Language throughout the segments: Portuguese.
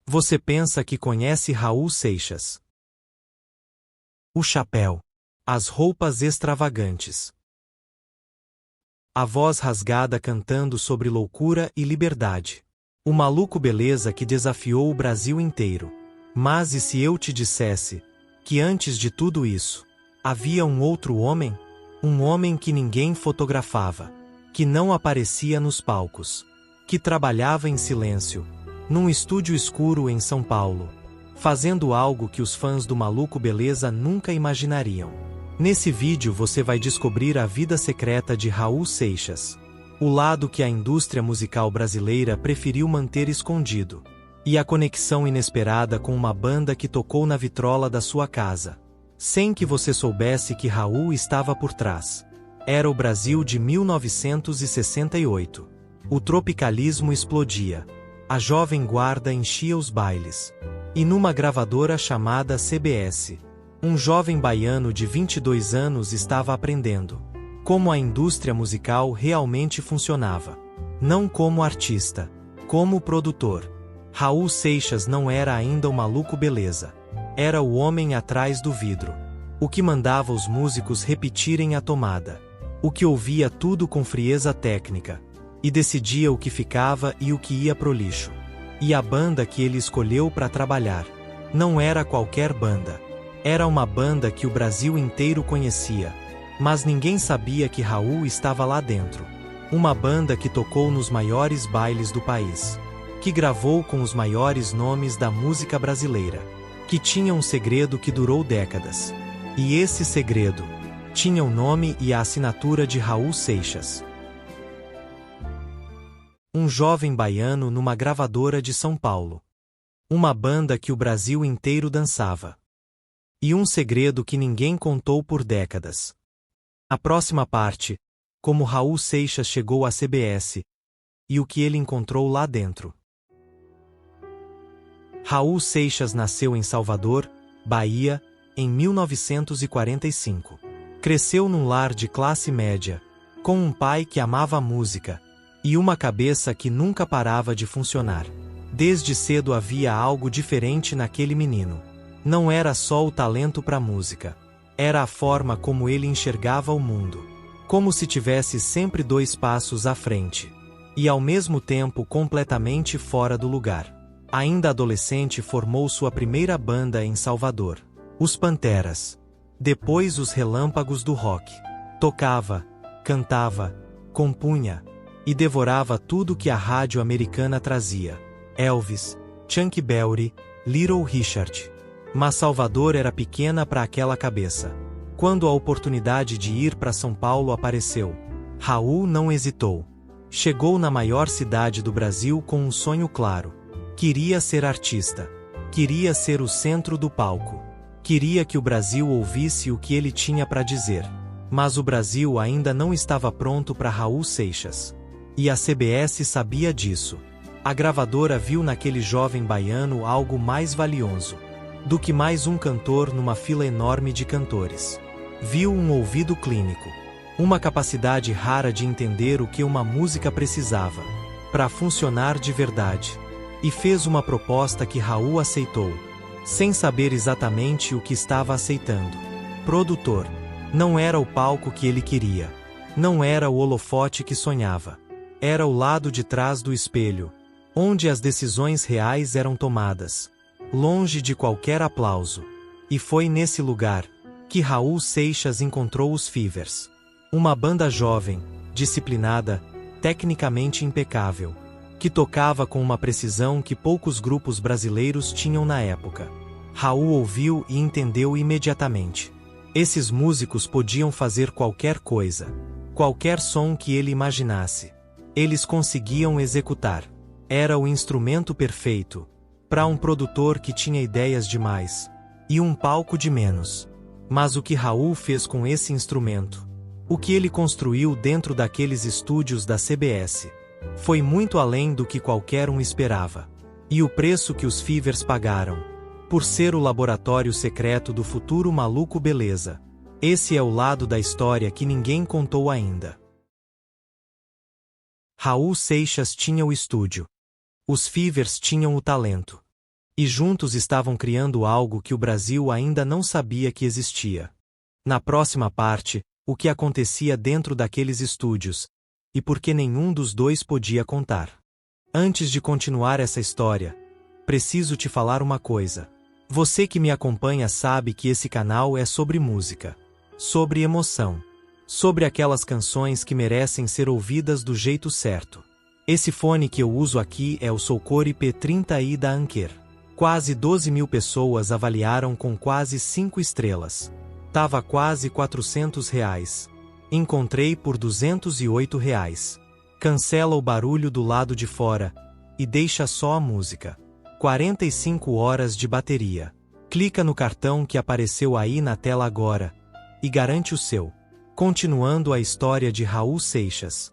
Você pensa que conhece Raul Seixas. O chapéu. As roupas extravagantes. A voz rasgada cantando sobre loucura e liberdade. O maluco beleza que desafiou o Brasil inteiro. Mas e se eu te dissesse que antes de tudo isso, havia um outro homem? Um homem que ninguém fotografava, que não aparecia nos palcos, que trabalhava em silêncio, num estúdio escuro em São Paulo, fazendo algo que os fãs do Maluco Beleza nunca imaginariam. Nesse vídeo você vai descobrir a vida secreta de Raul Seixas, o lado que a indústria musical brasileira preferiu manter escondido, e a conexão inesperada com uma banda que tocou na vitrola da sua casa, sem que você soubesse que Raul estava por trás. Era o Brasil de 1968. O tropicalismo explodia. A jovem guarda enchia os bailes. E numa gravadora chamada CBS, um jovem baiano de 22 anos estava aprendendo como a indústria musical realmente funcionava. Não como artista, como produtor. Raul Seixas não era ainda o maluco beleza. Era o homem atrás do vidro. O que mandava os músicos repetirem a tomada. O que ouvia tudo com frieza técnica. E decidia o que ficava e o que ia pro lixo. E a banda que ele escolheu para trabalhar não era qualquer banda. Era uma banda que o Brasil inteiro conhecia. Mas ninguém sabia que Raul estava lá dentro. Uma banda que tocou nos maiores bailes do país. Que gravou com os maiores nomes da música brasileira. Que tinha um segredo que durou décadas. E esse segredo tinha o nome e a assinatura de Raul Seixas. Um jovem baiano numa gravadora de São Paulo. Uma banda que o Brasil inteiro dançava. E um segredo que ninguém contou por décadas. A próxima parte, como Raul Seixas chegou à CBS, e o que ele encontrou lá dentro. Raul Seixas nasceu em Salvador, Bahia, em 1945. Cresceu num lar de classe média, com um pai que amava a música, e uma cabeça que nunca parava de funcionar. Desde cedo havia algo diferente naquele menino. Não era só o talento para música. Era a forma como ele enxergava o mundo. Como se tivesse sempre 2 passos à frente. E ao mesmo tempo completamente fora do lugar. Ainda adolescente formou sua primeira banda em Salvador. Os Panteras. Depois os Relâmpagos do Rock. Tocava, cantava, compunha e devorava tudo que a rádio americana trazia. Elvis, Chuck Berry, Little Richard. Mas Salvador era pequena para aquela cabeça. Quando a oportunidade de ir para São Paulo apareceu, Raul não hesitou. Chegou na maior cidade do Brasil com um sonho claro. Queria ser artista. Queria ser o centro do palco. Queria que o Brasil ouvisse o que ele tinha para dizer. Mas o Brasil ainda não estava pronto para Raul Seixas. E a CBS sabia disso. A gravadora viu naquele jovem baiano algo mais valioso do que mais um cantor numa fila enorme de cantores. Viu um ouvido clínico. Uma capacidade rara de entender o que uma música precisava para funcionar de verdade. E fez uma proposta que Raul aceitou, sem saber exatamente o que estava aceitando. Produtor. Não era o palco que ele queria. Não era o holofote que sonhava. Era o lado de trás do espelho, onde as decisões reais eram tomadas, longe de qualquer aplauso. E foi nesse lugar que Raul Seixas encontrou os Fivers. Uma banda jovem, disciplinada, tecnicamente impecável, que tocava com uma precisão que poucos grupos brasileiros tinham na época. Raul ouviu e entendeu imediatamente. Esses músicos podiam fazer qualquer coisa, qualquer som que ele imaginasse. Eles conseguiam executar. Era o instrumento perfeito para um produtor que tinha ideias demais e um palco de menos. Mas o que Raul fez com esse instrumento, o que ele construiu dentro daqueles estúdios da CBS, foi muito além do que qualquer um esperava. E o preço que os Fivers pagaram, por ser o laboratório secreto do futuro maluco beleza. Esse é o lado da história que ninguém contou ainda. Raul Seixas tinha o estúdio. Os Fivers tinham o talento. E juntos estavam criando algo que o Brasil ainda não sabia que existia. Na próxima parte, o que acontecia dentro daqueles estúdios, e por que nenhum dos dois podia contar. Antes de continuar essa história, preciso te falar uma coisa. Você que me acompanha sabe que esse canal é sobre música, sobre emoção, sobre aquelas canções que merecem ser ouvidas do jeito certo. Esse fone que eu uso aqui é o Socore P30i da Anker. Quase 12.000 pessoas avaliaram com quase 5 estrelas. Tava quase R$400. Encontrei por R$208. Cancela o barulho do lado de fora e deixa só a música. 45 horas de bateria. Clica no cartão que apareceu aí na tela agora e garante o seu. Continuando a história de Raul Seixas.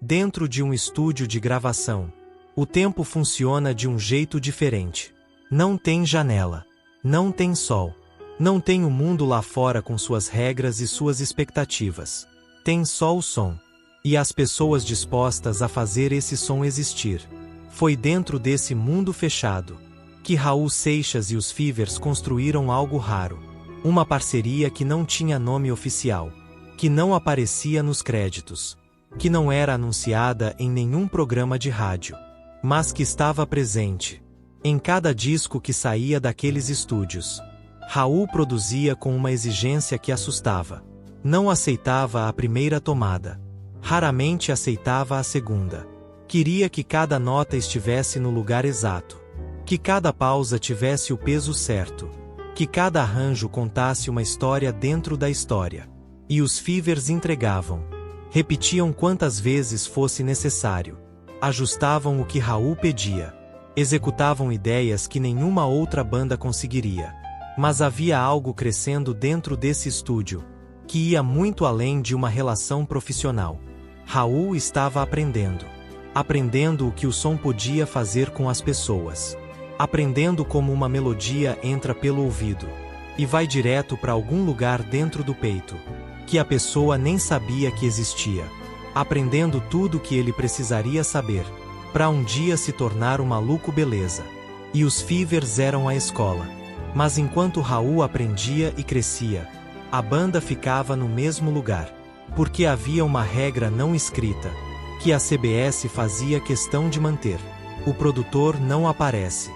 Dentro de um estúdio de gravação, o tempo funciona de um jeito diferente. Não tem janela. Não tem sol. Não tem o mundo lá fora com suas regras e suas expectativas. Tem só o som. E as pessoas dispostas a fazer esse som existir. Foi dentro desse mundo fechado que Raul Seixas e os Fivers construíram algo raro. Uma parceria que não tinha nome oficial, que não aparecia nos créditos, que não era anunciada em nenhum programa de rádio, mas que estava presente em cada disco que saía daqueles estúdios. Raul produzia com uma exigência que assustava. Não aceitava a primeira tomada. Raramente aceitava a segunda. Queria que cada nota estivesse no lugar exato. Que cada pausa tivesse o peso certo. Que cada arranjo contasse uma história dentro da história. E os Fivers entregavam. Repetiam quantas vezes fosse necessário. Ajustavam o que Raul pedia. Executavam ideias que nenhuma outra banda conseguiria. Mas havia algo crescendo dentro desse estúdio, que ia muito além de uma relação profissional. Raul estava aprendendo. Aprendendo o que o som podia fazer com as pessoas. Aprendendo como uma melodia entra pelo ouvido e vai direto para algum lugar dentro do peito, que a pessoa nem sabia que existia. Aprendendo tudo o que ele precisaria saber, para um dia se tornar um maluco beleza. E os Fivers eram a escola. Mas enquanto Raul aprendia e crescia, a banda ficava no mesmo lugar. Porque havia uma regra não escrita, que a CBS fazia questão de manter. O produtor não aparece.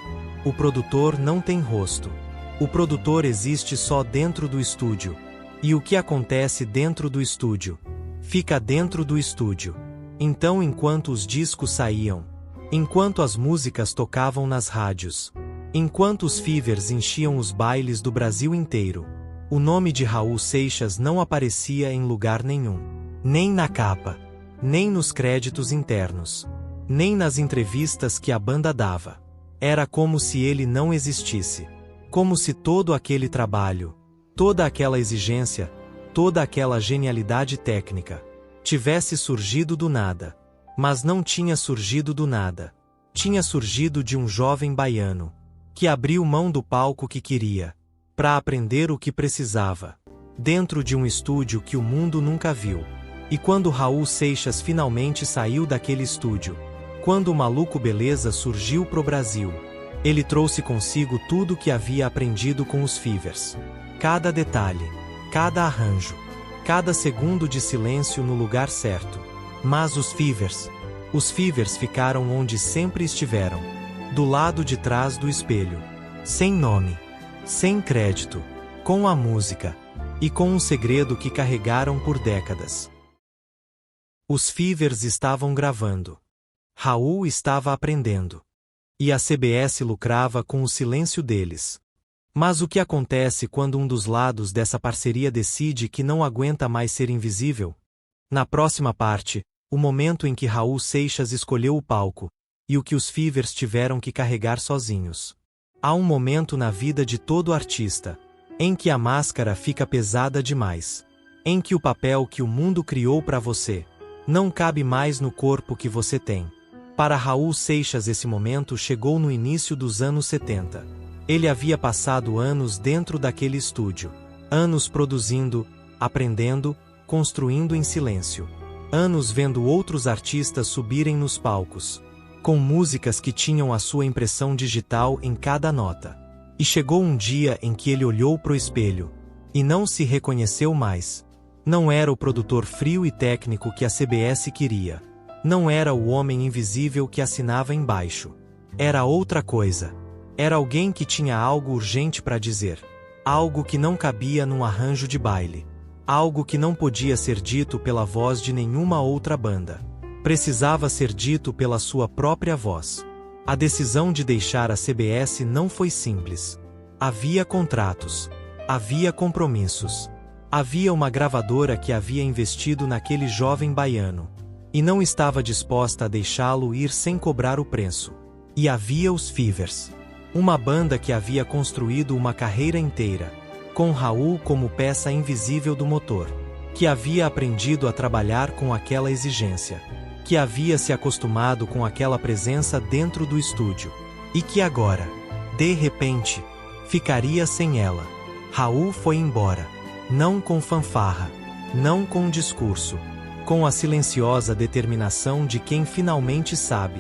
O produtor não tem rosto. O produtor existe só dentro do estúdio. E o que acontece dentro do estúdio, fica dentro do estúdio. Então, enquanto os discos saíam, enquanto as músicas tocavam nas rádios, enquanto os Fivers enchiam os bailes do Brasil inteiro, o nome de Raul Seixas não aparecia em lugar nenhum. Nem na capa, nem nos créditos internos, nem nas entrevistas que a banda dava. Era como se ele não existisse. Como se todo aquele trabalho, toda aquela exigência, toda aquela genialidade técnica, tivesse surgido do nada. Mas não tinha surgido do nada. Tinha surgido de um jovem baiano, que abriu mão do palco que queria, para aprender o que precisava, dentro de um estúdio que o mundo nunca viu. E quando Raul Seixas finalmente saiu daquele estúdio, quando o Maluco Beleza surgiu pro Brasil, ele trouxe consigo tudo o que havia aprendido com os Fivers. Cada detalhe, cada arranjo, cada segundo de silêncio no lugar certo. Mas os Fivers ficaram onde sempre estiveram, do lado de trás do espelho, sem nome, sem crédito, com a música, e com um segredo que carregaram por décadas. Os Fivers estavam gravando. Raul estava aprendendo. E a CBS lucrava com o silêncio deles. Mas o que acontece quando um dos lados dessa parceria decide que não aguenta mais ser invisível? Na próxima parte, o momento em que Raul Seixas escolheu o palco, e o que os Fivers tiveram que carregar sozinhos. Há um momento na vida de todo artista, em que a máscara fica pesada demais. Em que o papel que o mundo criou para você, não cabe mais no corpo que você tem. Para Raul Seixas esse momento chegou no início dos anos 70. Ele havia passado anos dentro daquele estúdio. Anos produzindo, aprendendo, construindo em silêncio. Anos vendo outros artistas subirem nos palcos, com músicas que tinham a sua impressão digital em cada nota. E chegou um dia em que ele olhou pro espelho e não se reconheceu mais. Não era o produtor frio e técnico que a CBS queria. Não era o homem invisível que assinava embaixo. Era outra coisa. Era alguém que tinha algo urgente para dizer. Algo que não cabia num arranjo de baile. Algo que não podia ser dito pela voz de nenhuma outra banda. Precisava ser dito pela sua própria voz. A decisão de deixar a CBS não foi simples. Havia contratos. Havia compromissos. Havia uma gravadora que havia investido naquele jovem baiano. E não estava disposta a deixá-lo ir sem cobrar o preço. E havia os Fevers. Uma banda que havia construído uma carreira inteira, com Raul como peça invisível do motor. Que havia aprendido a trabalhar com aquela exigência. Que havia se acostumado com aquela presença dentro do estúdio. E que agora, de repente, ficaria sem ela. Raul foi embora. Não com fanfarra. Não com discurso. Com a silenciosa determinação de quem finalmente sabe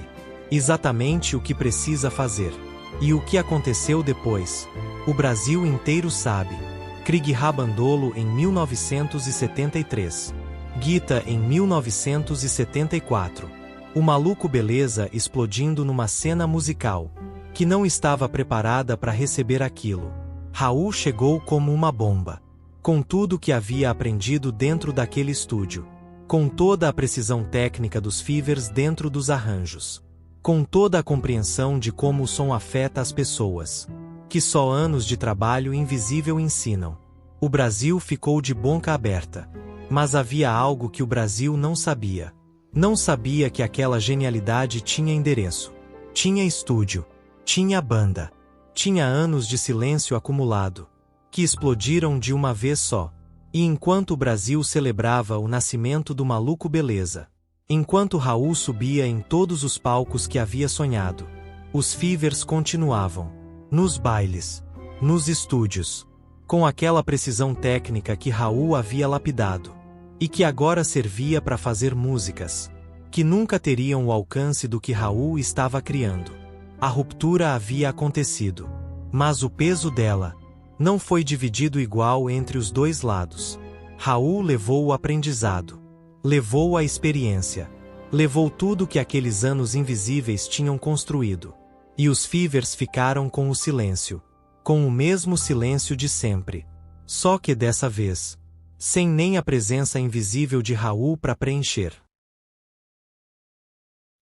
exatamente o que precisa fazer. E o que aconteceu depois? O Brasil inteiro sabe. Krieg Rabandolo em 1973. Guita em 1974. O Maluco Beleza explodindo numa cena musical que não estava preparada para receber aquilo. Raul chegou como uma bomba. Com tudo que havia aprendido dentro daquele estúdio. Com toda a precisão técnica dos Fevers dentro dos arranjos. Com toda a compreensão de como o som afeta as pessoas. Que só anos de trabalho invisível ensinam. O Brasil ficou de boca aberta. Mas havia algo que o Brasil não sabia. Não sabia que aquela genialidade tinha endereço. Tinha estúdio. Tinha banda. Tinha anos de silêncio acumulado. Que explodiram de uma vez só. E enquanto o Brasil celebrava o nascimento do Maluco Beleza. Enquanto Raul subia em todos os palcos que havia sonhado. Os Fevers continuavam. Nos bailes. Nos estúdios. Com aquela precisão técnica que Raul havia lapidado. E que agora servia para fazer músicas. Que nunca teriam o alcance do que Raul estava criando. A ruptura havia acontecido. Mas o peso dela não foi dividido igual entre os dois lados. Raul levou o aprendizado. Levou a experiência. Levou tudo que aqueles anos invisíveis tinham construído. E os Fevers ficaram com o silêncio. Com o mesmo silêncio de sempre. Só que dessa vez, sem nem a presença invisível de Raul para preencher.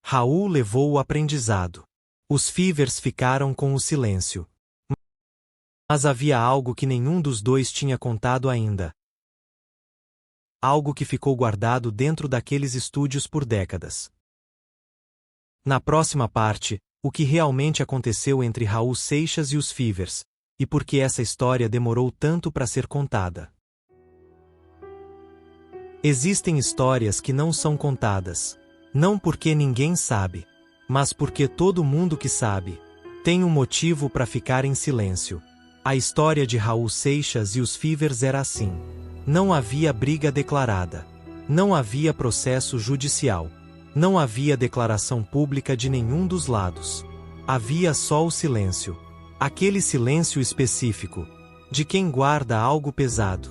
Raul levou o aprendizado. Os Fevers ficaram com o silêncio. Mas havia algo que nenhum dos dois tinha contado ainda. Algo que ficou guardado dentro daqueles estúdios por décadas. Na próxima parte, o que realmente aconteceu entre Raul Seixas e os Fevers, e por que essa história demorou tanto para ser contada. Existem histórias que não são contadas, não porque ninguém sabe, mas porque todo mundo que sabe tem um motivo para ficar em silêncio. A história de Raul Seixas e os Fevers era assim. Não havia briga declarada. Não havia processo judicial. Não havia declaração pública de nenhum dos lados. Havia só o silêncio. Aquele silêncio específico, de quem guarda algo pesado.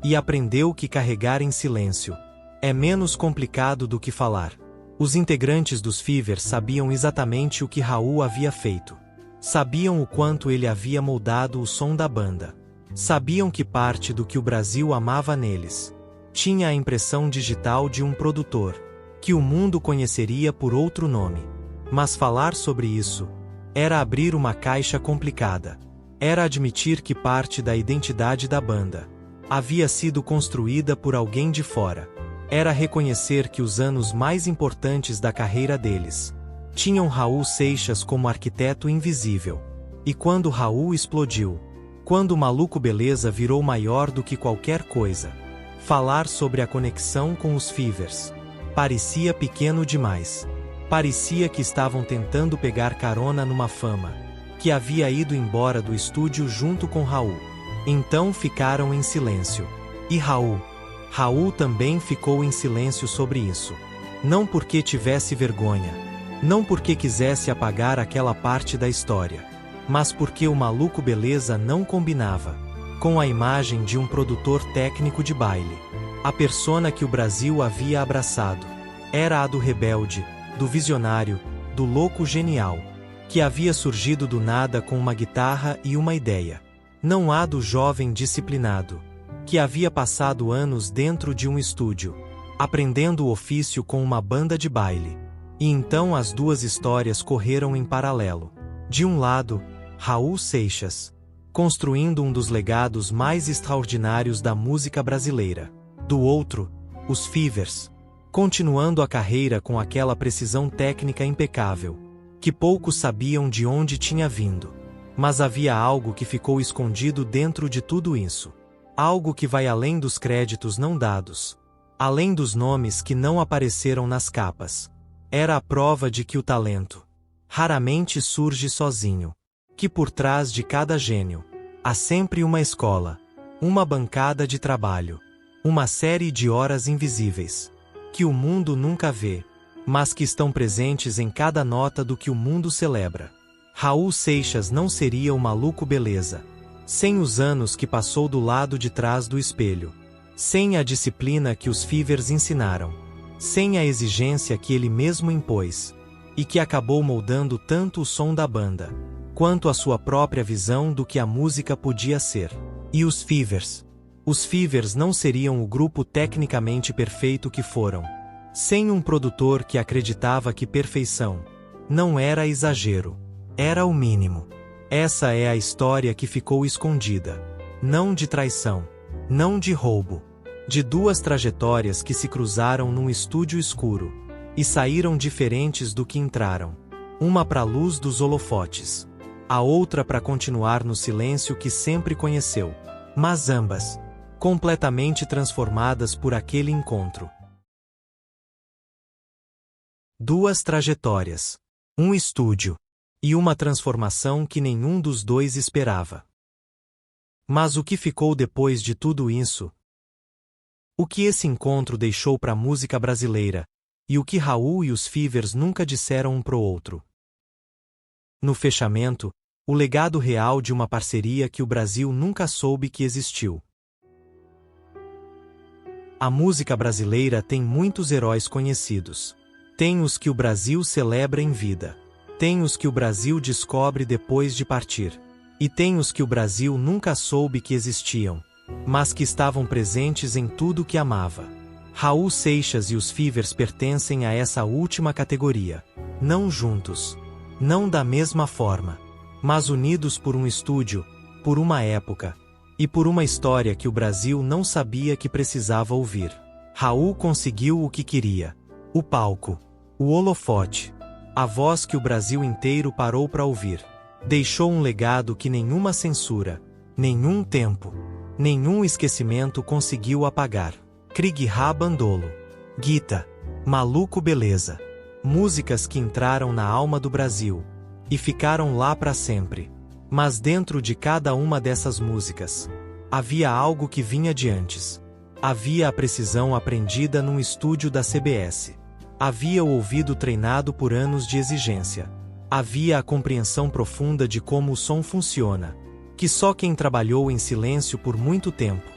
E aprendeu que carregar em silêncio é menos complicado do que falar. Os integrantes dos Fevers sabiam exatamente o que Raul havia feito. Sabiam o quanto ele havia moldado o som da banda. Sabiam que parte do que o Brasil amava neles tinha a impressão digital de um produtor, que o mundo conheceria por outro nome. Mas falar sobre isso era abrir uma caixa complicada. Era admitir que parte da identidade da banda havia sido construída por alguém de fora. Era reconhecer que os anos mais importantes da carreira deles tinham Raul Seixas como arquiteto invisível. E quando Raul explodiu, quando o Maluco Beleza virou maior do que qualquer coisa, falar sobre a conexão com os Fevers parecia pequeno demais. Parecia que estavam tentando pegar carona numa fama que havia ido embora do estúdio junto com Raul. Então ficaram em silêncio. E Raul também ficou em silêncio sobre isso. Não porque tivesse vergonha, Não porque quisesse apagar aquela parte da história, mas porque o maluco beleza não combinava com a imagem de um produtor técnico de baile. A persona que o Brasil havia abraçado era a do rebelde, do visionário, do louco genial, que havia surgido do nada com uma guitarra e uma ideia. Não a do jovem disciplinado, que havia passado anos dentro de um estúdio, aprendendo o ofício com uma banda de baile. E então as duas histórias correram em paralelo. De um lado, Raul Seixas, construindo um dos legados mais extraordinários da música brasileira. Do outro, os Fevers, continuando a carreira com aquela precisão técnica impecável, que poucos sabiam de onde tinha vindo. Mas havia algo que ficou escondido dentro de tudo isso. Algo que vai além dos créditos não dados, além dos nomes que não apareceram nas capas. Era a prova de que o talento raramente surge sozinho, que por trás de cada gênio há sempre uma escola, uma bancada de trabalho, uma série de horas invisíveis, que o mundo nunca vê, mas que estão presentes em cada nota do que o mundo celebra. Raul Seixas não seria o maluco beleza, sem os anos que passou do lado de trás do espelho, sem a disciplina que os Fevers ensinaram, sem a exigência que ele mesmo impôs, e que acabou moldando tanto o som da banda, quanto a sua própria visão do que a música podia ser. E os Fevers? Os Fevers não seriam o grupo tecnicamente perfeito que foram, sem um produtor que acreditava que perfeição não era exagero, era o mínimo. Essa é a história que ficou escondida, não de traição, não de roubo, de duas trajetórias que se cruzaram num estúdio escuro, e saíram diferentes do que entraram. Uma para a luz dos holofotes, a outra para continuar no silêncio que sempre conheceu, mas ambas completamente transformadas por aquele encontro. Duas trajetórias, um estúdio, e uma transformação que nenhum dos dois esperava. Mas o que ficou depois de tudo isso? O que esse encontro deixou para a música brasileira, e o que Raul e os Fevers nunca disseram um pro outro? No fechamento, o legado real de uma parceria que o Brasil nunca soube que existiu. A música brasileira tem muitos heróis conhecidos. Tem os que o Brasil celebra em vida. Tem os que o Brasil descobre depois de partir. E tem os que o Brasil nunca soube que existiam, mas que estavam presentes em tudo que amava. Raul Seixas e os Fevers pertencem a essa última categoria. Não juntos, não da mesma forma, mas unidos por um estúdio, por uma época, e por uma história que o Brasil não sabia que precisava ouvir. Raul conseguiu o que queria: o palco, o holofote, a voz que o Brasil inteiro parou para ouvir. Deixou um legado que nenhuma censura, nenhum tempo, nenhum esquecimento conseguiu apagar. Krieg Bandolo, Guita, Maluco Beleza. Músicas que entraram na alma do Brasil e ficaram lá para sempre. Mas dentro de cada uma dessas músicas havia algo que vinha de antes. Havia a precisão aprendida num estúdio da CBS. Havia o ouvido treinado por anos de exigência. Havia a compreensão profunda de como o som funciona, que só quem trabalhou em silêncio por muito tempo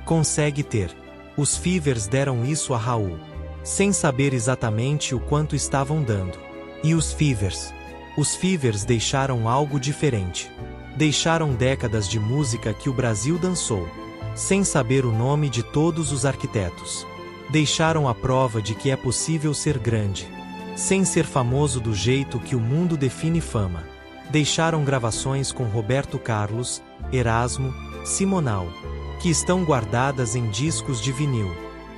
consegue ter. Os Fevers deram isso a Raul, sem saber exatamente o quanto estavam dando. E os Fevers? Os Fevers deixaram algo diferente. Deixaram décadas de música que o Brasil dançou, sem saber o nome de todos os arquitetos. Deixaram a prova de que é possível ser grande, sem ser famoso do jeito que o mundo define fama. Deixaram gravações com Roberto Carlos, Erasmo, Simonal, que estão guardadas em discos de vinil,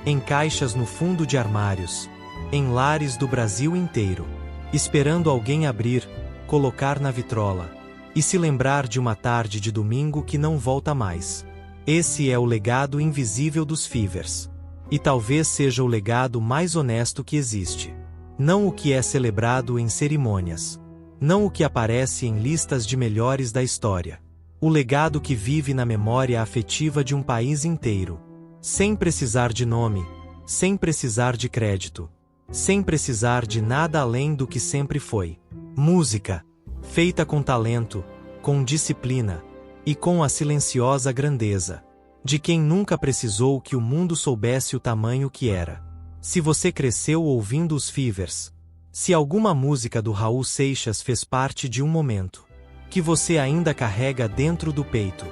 em caixas no fundo de armários, em lares do Brasil inteiro, esperando alguém abrir, colocar na vitrola, e se lembrar de uma tarde de domingo que não volta mais. Esse é o legado invisível dos Fevers. E talvez seja o legado mais honesto que existe. Não o que é celebrado em cerimônias. Não o que aparece em listas de melhores da história. O legado que vive na memória afetiva de um país inteiro. Sem precisar de nome, sem precisar de crédito. sem precisar de nada além do que sempre foi. Música, feita com talento, com disciplina e com a silenciosa grandeza de quem nunca precisou que o mundo soubesse o tamanho que era. Se você cresceu ouvindo os Fevers, se alguma música do Raul Seixas fez parte de um momento que você ainda carrega dentro do peito,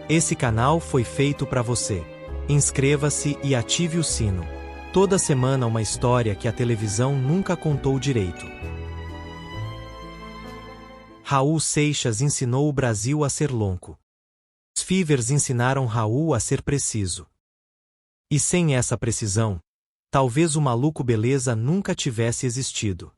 esse canal foi feito para você. Inscreva-se e ative o sino. Toda semana uma história que a televisão nunca contou direito. Raul Seixas ensinou o Brasil a ser louco. Os Fevers ensinaram Raul a ser preciso. E sem essa precisão, talvez o Maluco Beleza nunca tivesse existido.